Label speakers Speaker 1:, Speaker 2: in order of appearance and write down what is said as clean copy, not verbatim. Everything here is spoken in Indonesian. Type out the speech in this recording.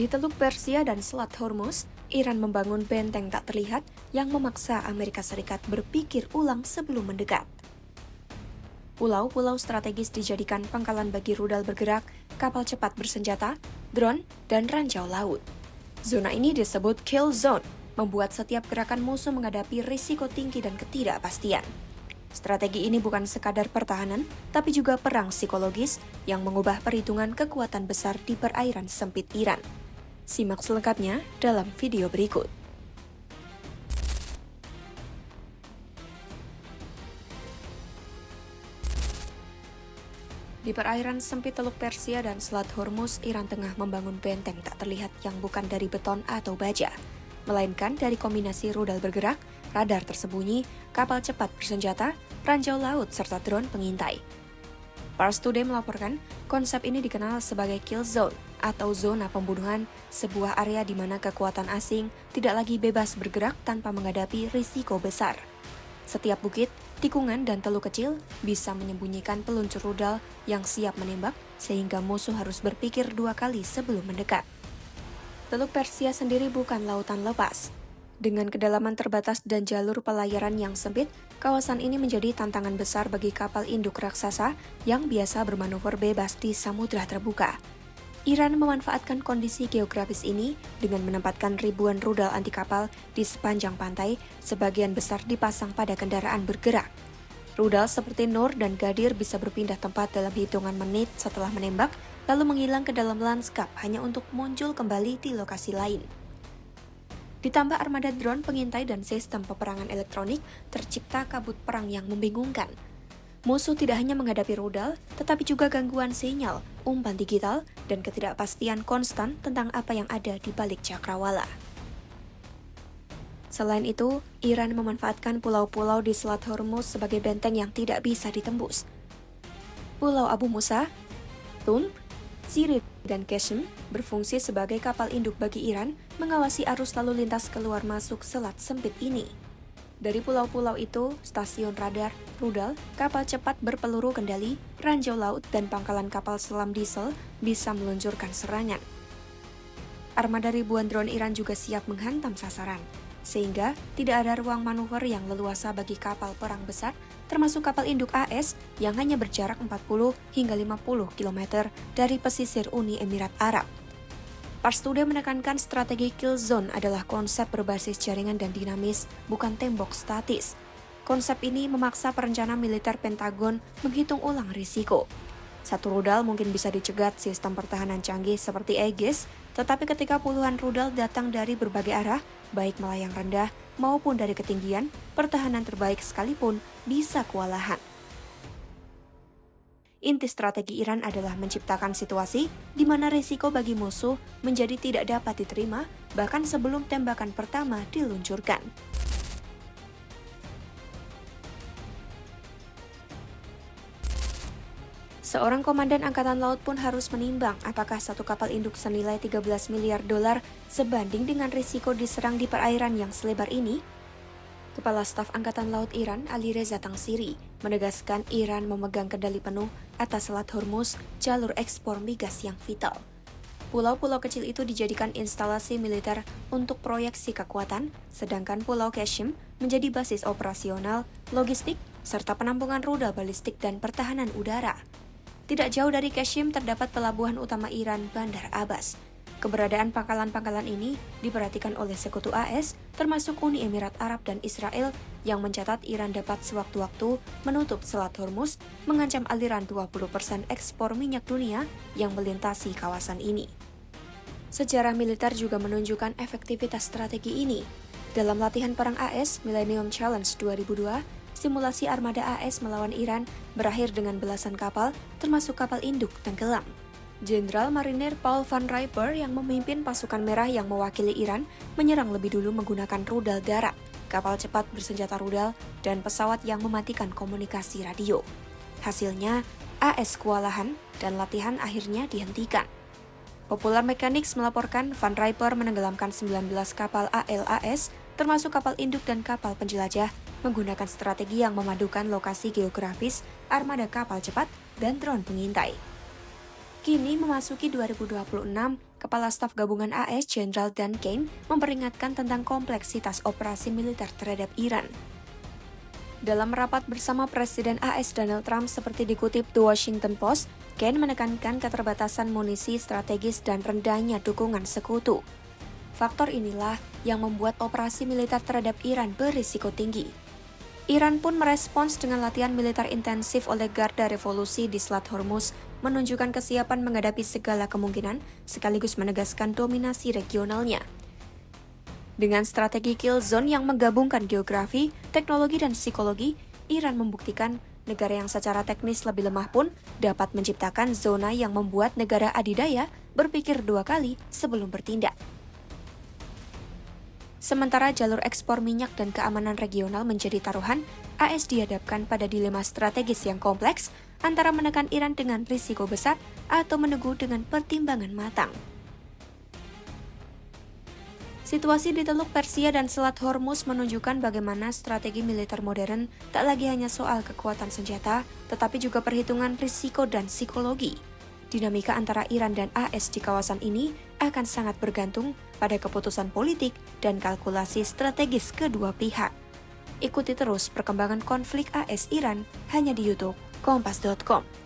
Speaker 1: Di Teluk Persia dan Selat Hormuz, Iran membangun benteng tak terlihat yang memaksa Amerika Serikat berpikir ulang sebelum mendekat. Pulau-pulau strategis dijadikan pangkalan bagi rudal bergerak, kapal cepat bersenjata, drone, dan ranjau laut. Zona ini disebut kill zone, membuat setiap gerakan musuh menghadapi risiko tinggi dan ketidakpastian. Strategi ini bukan sekadar pertahanan, tapi juga perang psikologis yang mengubah perhitungan kekuatan besar di perairan sempit Iran. Simak selengkapnya dalam video berikut. Di perairan sempit Teluk Persia dan Selat Hormuz, Iran tengah membangun benteng tak terlihat yang bukan dari beton atau baja, melainkan dari kombinasi rudal bergerak, radar tersembunyi, kapal cepat bersenjata, ranjau laut, serta drone pengintai. Pars Today melaporkan, konsep ini dikenal sebagai kill zone atau zona pembunuhan, sebuah area di mana kekuatan asing tidak lagi bebas bergerak tanpa menghadapi risiko besar. Setiap bukit, tikungan, dan teluk kecil bisa menyembunyikan peluncur rudal yang siap menembak, sehingga musuh harus berpikir dua kali sebelum mendekat. Teluk Persia sendiri bukan lautan lepas. Dengan kedalaman terbatas dan jalur pelayaran yang sempit, kawasan ini menjadi tantangan besar bagi kapal induk raksasa yang biasa bermanuver bebas di samudra terbuka. Iran memanfaatkan kondisi geografis ini dengan menempatkan ribuan rudal anti kapal di sepanjang pantai, sebagian besar dipasang pada kendaraan bergerak. Rudal seperti Nur dan Gadir bisa berpindah tempat dalam hitungan menit setelah menembak, lalu menghilang ke dalam lanskap hanya untuk muncul kembali di lokasi lain. Ditambah armada drone pengintai dan sistem peperangan elektronik, tercipta kabut perang yang membingungkan. Musuh tidak hanya menghadapi rudal, tetapi juga gangguan sinyal, umpan digital, dan ketidakpastian konstan tentang apa yang ada di balik cakrawala. Selain itu, Iran memanfaatkan pulau-pulau di Selat Hormuz sebagai benteng yang tidak bisa ditembus. Pulau Abu Musa, Thun, Sirit, dan Qeshm berfungsi sebagai kapal induk bagi Iran mengawasi arus lalu lintas keluar masuk selat sempit ini. Dari pulau-pulau itu, stasiun radar, rudal, kapal cepat berpeluru kendali, ranjau laut, dan pangkalan kapal selam diesel bisa meluncurkan serangan. Armada ribuan drone Iran juga siap menghantam sasaran, sehingga tidak ada ruang manuver yang leluasa bagi kapal perang besar, termasuk kapal induk AS yang hanya berjarak 40 hingga 50 km dari pesisir Uni Emirat Arab. Pars Today menekankan strategi kill zone adalah konsep berbasis jaringan dan dinamis, bukan tembok statis. Konsep ini memaksa perencana militer Pentagon menghitung ulang risiko. Satu rudal mungkin bisa dicegat sistem pertahanan canggih seperti Aegis, tetapi ketika puluhan rudal datang dari berbagai arah, baik melayang rendah maupun dari ketinggian, pertahanan terbaik sekalipun bisa kewalahan. Inti strategi Iran adalah menciptakan situasi di mana risiko bagi musuh menjadi tidak dapat diterima bahkan sebelum tembakan pertama diluncurkan. Seorang komandan angkatan laut pun harus menimbang apakah satu kapal induk senilai 13 miliar dolar sebanding dengan risiko diserang di perairan yang selebar ini. Kepala Staf Angkatan Laut Iran, Ali Reza Tangsiri, menegaskan Iran memegang kendali penuh atas Selat Hormuz, jalur ekspor migas yang vital. Pulau-pulau kecil itu dijadikan instalasi militer untuk proyeksi kekuatan, sedangkan Pulau Qeshm menjadi basis operasional, logistik, serta penampungan rudal balistik dan pertahanan udara. Tidak jauh dari Qeshm terdapat pelabuhan utama Iran, Bandar Abbas. Keberadaan pangkalan-pangkalan ini diperhatikan oleh sekutu AS, termasuk Uni Emirat Arab dan Israel, yang mencatat Iran dapat sewaktu-waktu menutup Selat Hormuz, mengancam aliran 20% ekspor minyak dunia yang melintasi kawasan ini. Sejarah militer juga menunjukkan efektivitas strategi ini. Dalam latihan perang AS Millennium Challenge 2002, simulasi armada AS melawan Iran berakhir dengan belasan kapal, termasuk kapal induk tenggelam. Jenderal Marinir Paul Van Riper yang memimpin pasukan merah yang mewakili Iran menyerang lebih dulu menggunakan rudal darat, kapal cepat bersenjata rudal, dan pesawat yang mematikan komunikasi radio. Hasilnya, AS kewalahan dan latihan akhirnya dihentikan. Popular Mechanics melaporkan Van Riper menenggelamkan 19 kapal ALAS, termasuk kapal induk dan kapal penjelajah, menggunakan strategi yang memadukan lokasi geografis, armada kapal cepat, dan drone pengintai. Kini memasuki 2026, Kepala Staf Gabungan AS Jenderal Dan Kane memperingatkan tentang kompleksitas operasi militer terhadap Iran. Dalam rapat bersama Presiden AS Donald Trump seperti dikutip The Washington Post, Kane menekankan keterbatasan munisi strategis dan rendahnya dukungan sekutu. Faktor inilah yang membuat operasi militer terhadap Iran berisiko tinggi. Iran pun merespons dengan latihan militer intensif oleh Garda Revolusi di Selat Hormuz, menunjukkan kesiapan menghadapi segala kemungkinan sekaligus menegaskan dominasi regionalnya. Dengan strategi kill zone yang menggabungkan geografi, teknologi, dan psikologi, Iran membuktikan negara yang secara teknis lebih lemah pun dapat menciptakan zona yang membuat negara adidaya berpikir dua kali sebelum bertindak. Sementara jalur ekspor minyak dan keamanan regional menjadi taruhan, AS dihadapkan pada dilema strategis yang kompleks antara menekan Iran dengan risiko besar atau menunggu dengan pertimbangan matang. Situasi di Teluk Persia dan Selat Hormuz menunjukkan bagaimana strategi militer modern tak lagi hanya soal kekuatan senjata, tetapi juga perhitungan risiko dan psikologi. Dinamika antara Iran dan AS di kawasan ini akan sangat bergantung pada keputusan politik dan kalkulasi strategis kedua pihak. Ikuti terus perkembangan konflik AS-Iran hanya di YouTube Kompas.com.